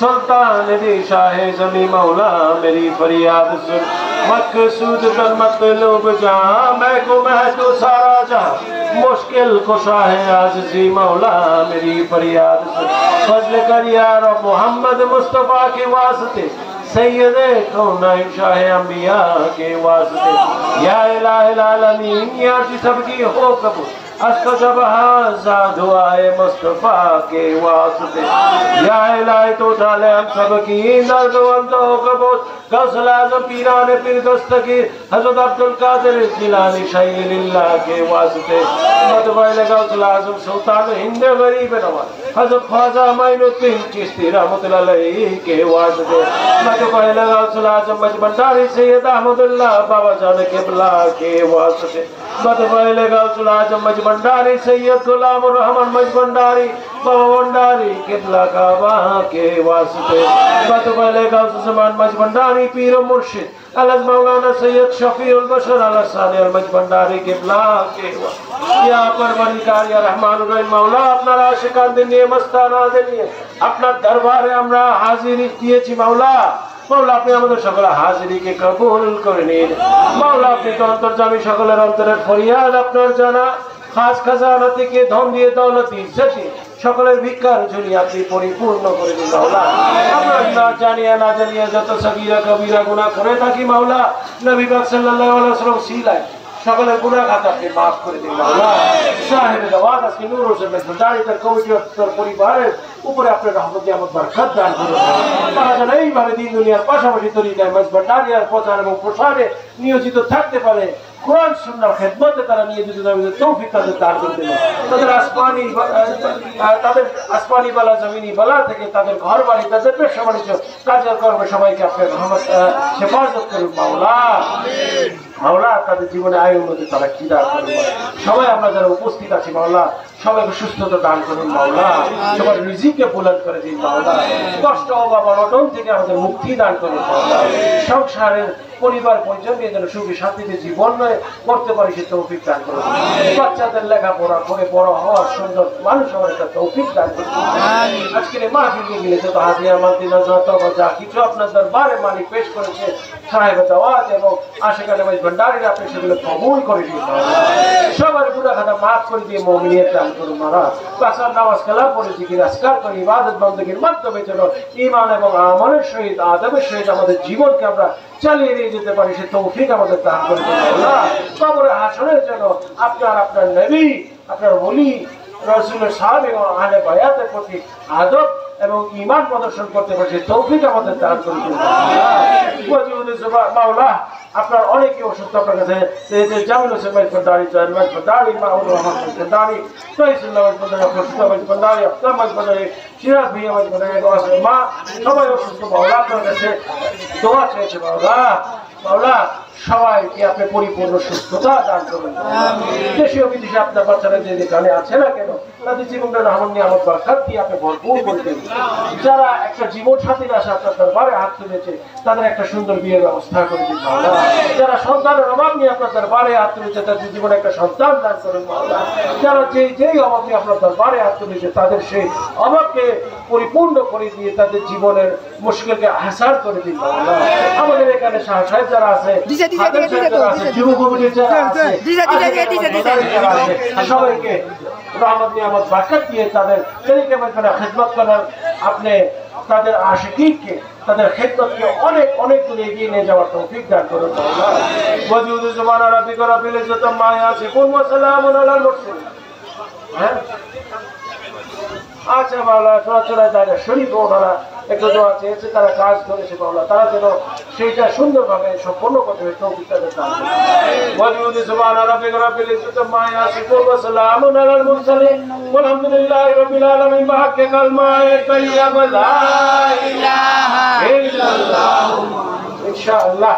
सुल्तान दी शाह ज़मी मौला मेरी फरियाद सुन मकसूद तन मतलूब जहां मैं को मैं तो सारा जहां मुश्किल कुशा है आज़िज़ी मौला मेरी फरियाद सुन फज़ल कर या रब मोहम्मद मुस्तफ़ा के वास्ते सैयदे कौनाइन शाह अंबिया के वास्ते या इलाहिल आलमीन या सबकी हो कबूल अस्तजब हाज़ा दुआए मुस्तफ़ा के वास्ते या इलाही तो डाले हम सब की दर्द वंद हो कबूल गौसल आज़म पीराने पीर दस्तगीर हज़रत अब्दुल कादिर जिलानी शाइलिल्लाह के वास्ते मतवाइल गौसल आज़म सुल्तान हिंद गरीब नवाज हज़रत ख्वाजा माइनुद्दीन चिश्ती रहमतुल्लाह अलैहि के वास्ते मतवाइल गौसल आज़म मजबंदारी सैयद अहमदुल्लाह बाबा जान क़िबला के वास्ते मतवाइल गौसल आज़म मजबंदारी सैयद गुलाम रहमान मजबंदारी बाबा भंडारी क़िबला काबा के वास्ते मतवाइल गौसल ज़मान मजबंदारी पीर मुर्शिद अलग मौलाना सैयद शफीउल बशर अल सानी अल मजबंदारी क़िबला के या परवरदिगार या रहमान रहीम मौला আপনার আশিকানদের নিয়ে মস্তানাদের নিয়ে আপনার দরবারে আমরা হাজিরি দিয়েছি মৌলা মৌলা আপনি আমাদের সকলের হাজিরিকে কবুল করে নিন মৌলা আপনি তো অন্তর্যামী সকলের অন্তরের ফরিয়াদ আপনার জানা খাস খাজানা থেকে ধন দিয়ে দৌলত ইজ্জত সকলের ভিক্ষার ঝুলি আপনি পরিপূর্ণ করে দিন মাওলা আমরা না জানিয়ে যত সগীরা কবিরা গুনাহ করে থাকি মাওলা নবী পাক সাল্লাল্লাহু আলাইহি ওয়াসাল্লাম সিলায় সকলের গুনাহ খাতা আপনি maaf করে দিন মাওলা সাহেব দাওয়াত আজকে নূর হোসেন মেজবান্ডারি তার কমিটি তার পরিবারের উপরে আপনার রহমত নিয়ামত বরকত দান করুন তারা যেন এইভাবে দিন দুনিয়ার পাশাপাশি তরিকায় মেজবান্ডারি আর প্রচার এবং প্রসারে নিয়োজিত থাকতে পারে কোরআন সুন্নাহর খিদমতে তারা নিয়োজিত থাকতে তৌফিক তাদের দান করে দিন তাদের আসমানি বালা জমিনি বালা থেকে তাদের ঘর বাড়ি তাদের ব্যবসা বাণিজ্য কাজের কর্মে সবাইকে আপনার রহমত হেফাজত করুন মাওলা আমিন মাওলা তাদের জীবনে আয় উন্নতি তারা কি দান করুন সবাই আমরা যারা উপস্থিত আছি মাওলা সবাইকে সুস্থতা দান করুন মাওলা সবার রিজিককে বুলন্দ করে দিন মাওলা কষ্ট অভাব অনটন থেকে আমাদের মুক্তি দান করুন মাওলা সংসারের পরিবার পরিজন নিয়ে যেন সুখী শান্তিতে জীবন করতে পারি সে তৌফিক দান করুন বাচ্চাদের লেখাপড়া করে বড় হওয়ার সুন্দর মানুষ হওয়ার একটা তৌফিক দান করুন আজকের এই মাহফিলে গেলে যত হাজিয়া মাদিনা যত যা কিছু আপনার দরবারে মালিক পেশ করেছে সাহেব দাওয়াত এবং আশিকানে মেজবান্ডারির আপনি সেগুলো কবুল করে দিন সবার গুনাহ খাতা মাফ করে দিয়ে মুমিনিয়ত দান করুন মহারাজ পাঁচবার নামাজ কালাম পড়ে জিকির আজকার করে ইবাদত বندگির মাধ্যমে যেন ঈমান এবং আমলের সহিত আদবের সহিত আমাদের জীবনকে আমরা চালিয়ে নিয়ে যেতে পারি সে তৌফিক আমাদের দান করে দিন আল্লাহ কবরে হাসরের জন্য আপনার নবী আপনার ওলি রাসূলের সাহাবা এবং আহলে বায়াতের প্রতি আদব এবং ঈমান প্রদর্শন করতে পারি সে তৌফিক আমাদের দান করে দিন আল্লাহ মাওলা আপনার অনেকে অসুস্থ আপনার কাছে জামিল হোসেন মেজবান্ডারি জয়ন মেজবান্ডারি মাহমুদ রহমান মেজবান্ডারি তহিসুল্লাহ মেজবান্ডারি প্রসিদ্ধ মেজবান্ডারি আফতাব মেজবান্ডারি সিরাজ ভাইয়া মেজবান্ডারি মা সবাই অসুস্থ মাওলা আপনার কাছে দোয়া চেয়েছে মাওলা সবাইকে আপনি পরিপূর্ণ সুস্থতা দান করুন দেশীয় বিদেশে আপনার বাচ্চারা যে যেখানে আছে না কেন তাদের জীবনটা রহমান নিয়ামত বরকত দিয়ে আপনি ভরপুর করে দিন যারা একটা জীবন সাথীর আশা আপনার দরবারে হাত তুলেছে তাদের একটা সুন্দর বিয়ের ব্যবস্থা করে দিন মাওলা যারা সন্তানের অভাব নিয়ে আপনার দরবারে হাত তুলেছে তাদের জীবনে একটা সন্তান দান করুন মাওলা যারা যেই অভাব নিয়ে আপনার দরবারে হাত তুলেছে তাদের সেই অভাবকে পরিপূর্ণ করে দিয়ে তাদের জীবনের মুশকিলকে আসান করে দিন মাওলা আমাদের এখানে সাহেব যারা আছে সবাইকে রহমত নিয়ামত বরকত দিয়ে তাদের তরিকা মেনে খিদমত করার আপনি তাদের আশিকীকে তাদের খিদমতকে অনেক দূর এগিয়ে নিয়ে যাওয়ার তৌফিক দান করুন আল্লাহ ওয়াজুদ সুবহান রাব্বিকা রাব্বিল ইজ্জাতি আম্মা ইয়াসিফুন ওয়া সালামুন আলাল মুরসালিন আচ্ছা মাওলা সরাসরি জায়গা শরীফ ওনারা একটু দোয়া চেয়েছে তারা কাজ করেছে মাওলা তারা যেন সেইটা সুন্দরভাবে সম্পন্ন করতে তৌফিক তাদের দান করুন ওয়াজুদ সুবহান রাব্বিকা রাব্বিল ইজ্জাতি আম্মা ইয়াসিফুন ওয়া সালামুন আলাল মুরসালিন ওয়ালহামদুলিল্লাহি রাব্বিল আলামিন বিহাক্কি কালমায়ে তাইয়্যিবা লা ইলাহা ইল্লাল্লাহ ইনশাআল্লাহ